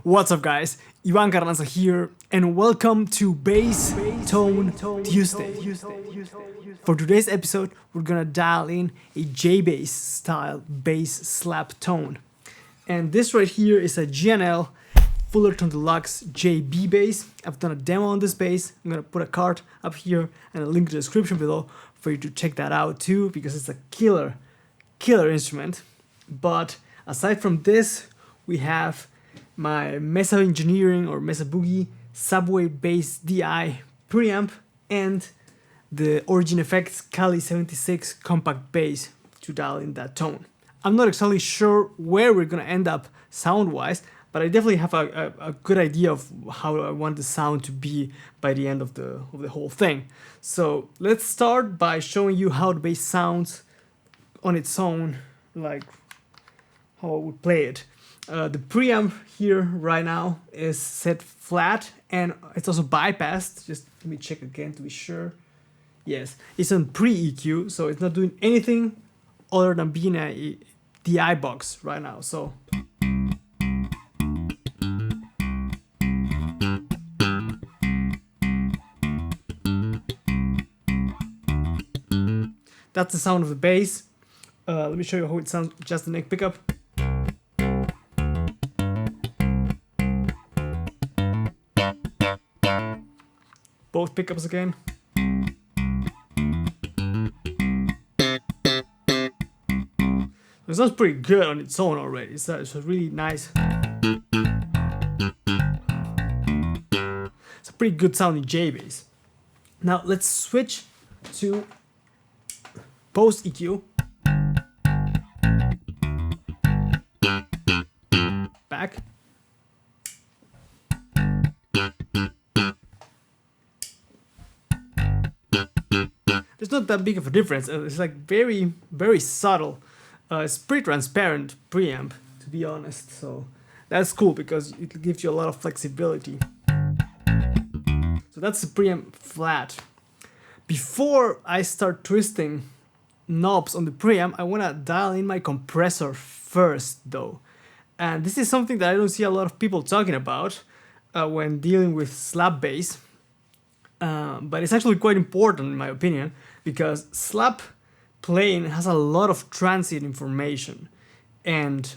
What's up guys, Ivan here and welcome to Bass Tone Tuesday. For today's episode we're gonna dial in a J-Bass style bass slap tone. And this right here is a GNL Fullerton Deluxe JB bass. I've done a demo on this bass. I'm gonna put a card up here and a link to the description below for you to check that out too, because it's a killer instrument. But aside from this, we have my Mesa Engineering or Mesa Boogie Subway Bass DI preamp and the Origin Effects Kali 76 compact bass to dial in that tone. I'm not exactly sure where we're gonna end up sound-wise, but I definitely have a good idea of how I want the sound to be by the end of the whole thing. So let's start by showing you how the bass sounds on its own, like how I would play it. The preamp here right now is set flat and it's also bypassed. Just let me check again to be sure. Yes, it's on pre-EQ, so it's not doing anything other than being a DI box right now. So that's the sound of the bass. Let me show you how it sounds just the neck pickup. Both pickups again. It sounds pretty good on its own already. It's a really nice. It's a pretty good sounding J bass. Now let's switch to post EQ. Back. There's not that big of a difference. It's like very subtle. It's pretty transparent preamp, to be honest. So that's cool because it gives you a lot of flexibility. So that's the preamp flat. Before I start twisting knobs on the preamp, I want to dial in my compressor first though. And this is something that I don't see a lot of people talking about when dealing with slap bass. But it's actually quite important in my opinion, because slap playing has a lot of transient information and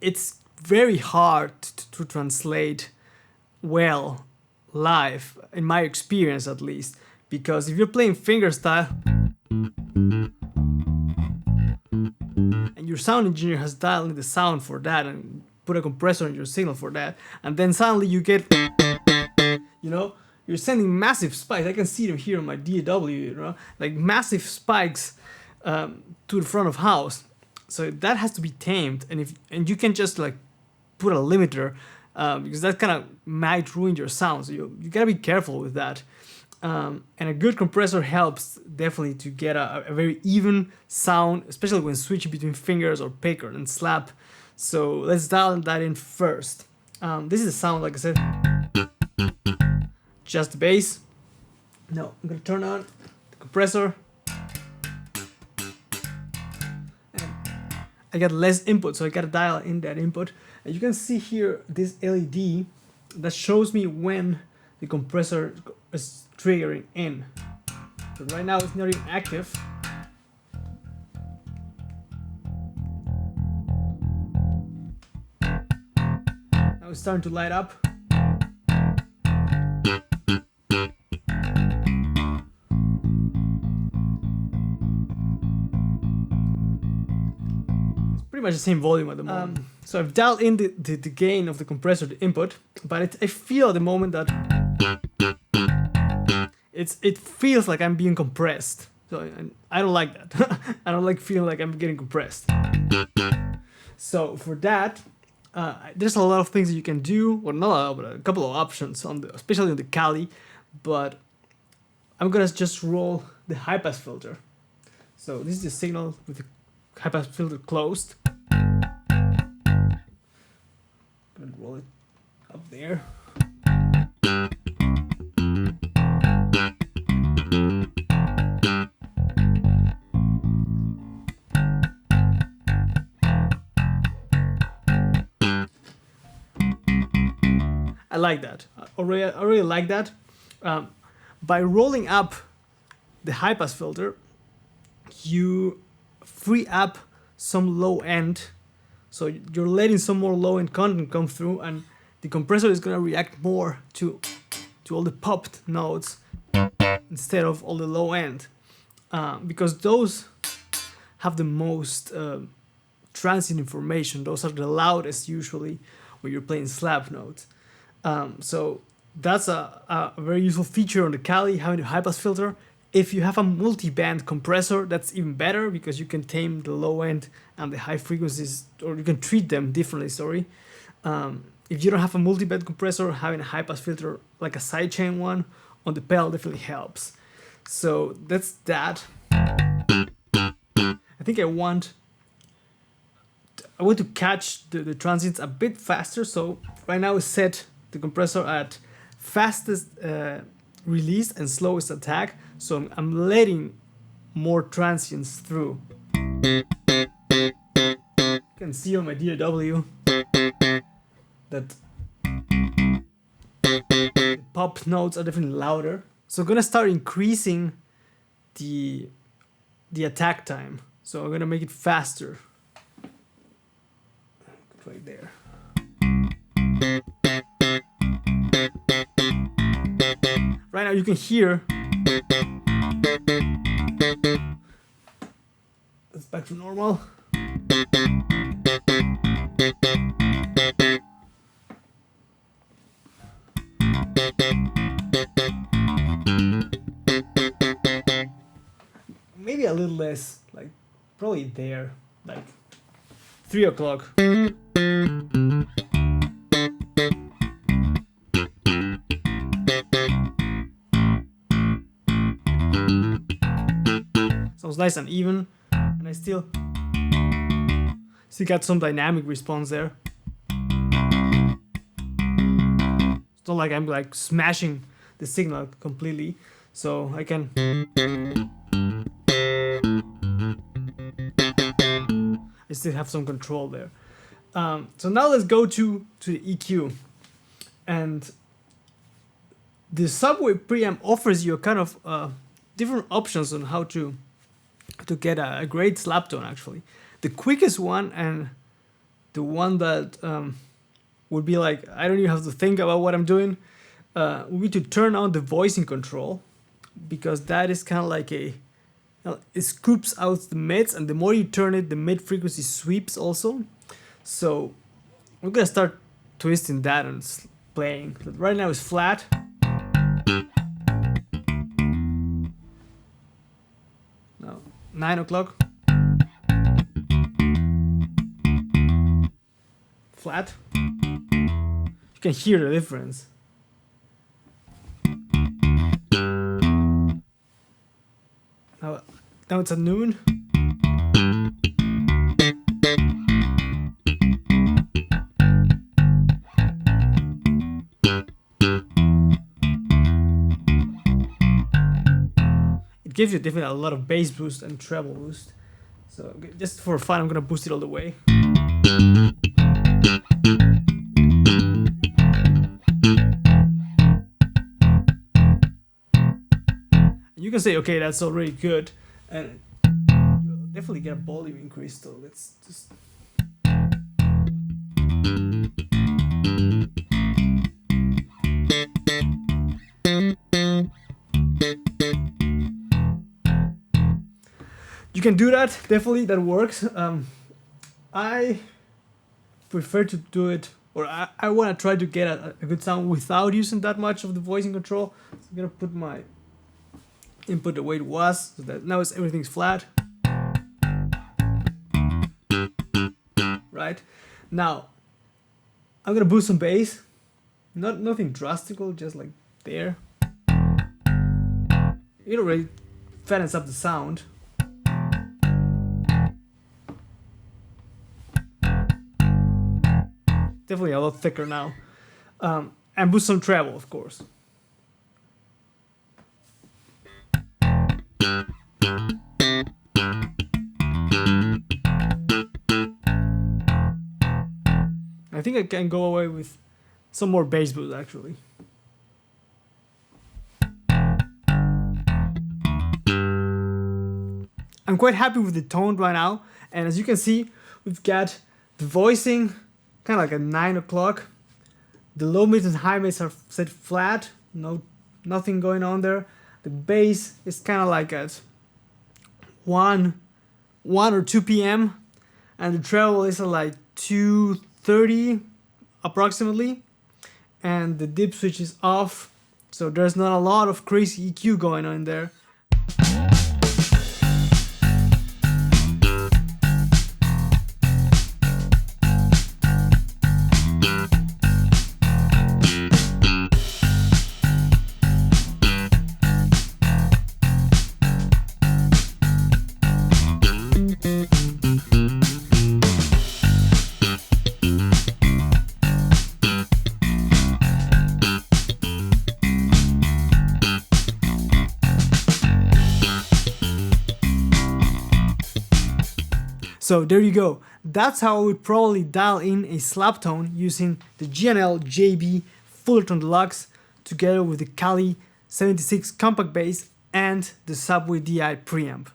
it's very hard to translate well live, in my experience at least, because if you're playing fingerstyle and your sound engineer has dialed in the sound for that and put a compressor in your signal for that, and then suddenly you get, you know, you're sending massive spikes. I can see them here on my DAW, you know, like massive spikes to the front of house. So that has to be tamed, and you can just like put a limiter because that kind of might ruin your sound. So you gotta be careful with that. And a good compressor helps definitely to get a very even sound, especially when switching between fingers or pick and slap. So let's dial that in first. This is the sound, like I said. Just the bass. Now I'm gonna turn on the compressor. And I got less input, so I gotta dial in that input. And you can see here this LED that shows me when the compressor is triggering in. So right now it's not even active. Now it's starting to light up. Pretty much the same volume at the moment. So I've dialed in the gain of the compressor, the input, but I feel at the moment that it feels like I'm being compressed. So I don't like that. I don't like feeling like I'm getting compressed. So for that, there's a lot of things that you can do, or not a lot, but a couple of options especially on the Kali. But I'm gonna just roll the high pass filter. So this is the signal with the high pass filter closed. Gonna roll it up there. I like that. I really like that. By rolling up the high pass filter, you free up some low end, so you're letting some more low end content come through, and the compressor is gonna react more to all the popped notes instead of all the low end, because those have the most transient information. Those are the loudest usually when you're playing slap notes. So that's a very useful feature on the Cali, having a high pass filter. If you have a multi-band compressor, that's even better because you can tame the low end and the high frequencies, or you can treat them differently, sorry. If you don't have a multi-band compressor, having a high pass filter like a sidechain one on the pedal definitely helps. So that's that. I think I want to catch the transients a bit faster, so right now I set the compressor at fastest release and slowest attack, so I'm letting more transients through. You can see on my DAW that the pop notes are definitely louder, so I'm gonna start increasing the attack time, so I'm gonna make it faster. Right there. Right now you can hear it's back to normal. Maybe a little less, like probably there, like 3 o'clock. Sounds nice and even, and I still got some dynamic response there. It's not like I'm like smashing the signal completely, so I can I still have some control there. So now let's go to the EQ, and the Subway preamp offers you a kind of different options on how to get a great slap tone. Actually, the quickest one and the one that would be like I don't even have to think about what I'm doing would be to turn on the voicing control, because that is kind of like it scoops out the mids, and the more you turn it, the mid frequency sweeps also. So we're gonna start twisting that and playing. Right now it's flat. Now 9 o'clock. Flat. You can hear the difference. Now it's at noon. It gives you definitely a lot of bass boost and treble boost. So just for fun, I'm gonna boost it all the way. You can say, okay, that's already good, and you'll definitely get a volume increase. So let's just. You can do that, definitely, that works. I prefer to do it, or I want to try to get a good sound without using that much of the voicing control. So I'm gonna put my input the way it was, so that now everything's flat. Right now, I'm gonna boost some bass. Nothing drastical, just like there. It already fattens up the sound. Definitely a lot thicker now. And boost some treble, of course. I think I can go away with some more bass boost actually. I'm quite happy with the tone right now, and as you can see, we've got the voicing kind of like at 9 o'clock. The low mids and high mids are set flat, nothing going on there. The bass is kind of like at 1 or 2 p.m. and the treble is at like 2:30 approximately, and the dip switch is off, so there's not a lot of crazy EQ going on there. So there you go. That's how I would probably dial in a slap tone using the G&L JB Fullerton Deluxe together with the Kali 76 compact bass and the Subway DI preamp.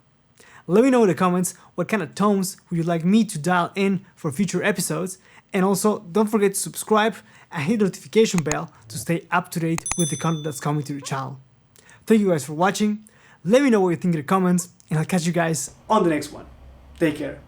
Let me know in the comments what kind of tones would you like me to dial in for future episodes, and also don't forget to subscribe and hit the notification bell to stay up to date with the content that's coming to the channel. Thank you guys for watching. Let me know what you think in the comments, and I'll catch you guys on the next one. Take care.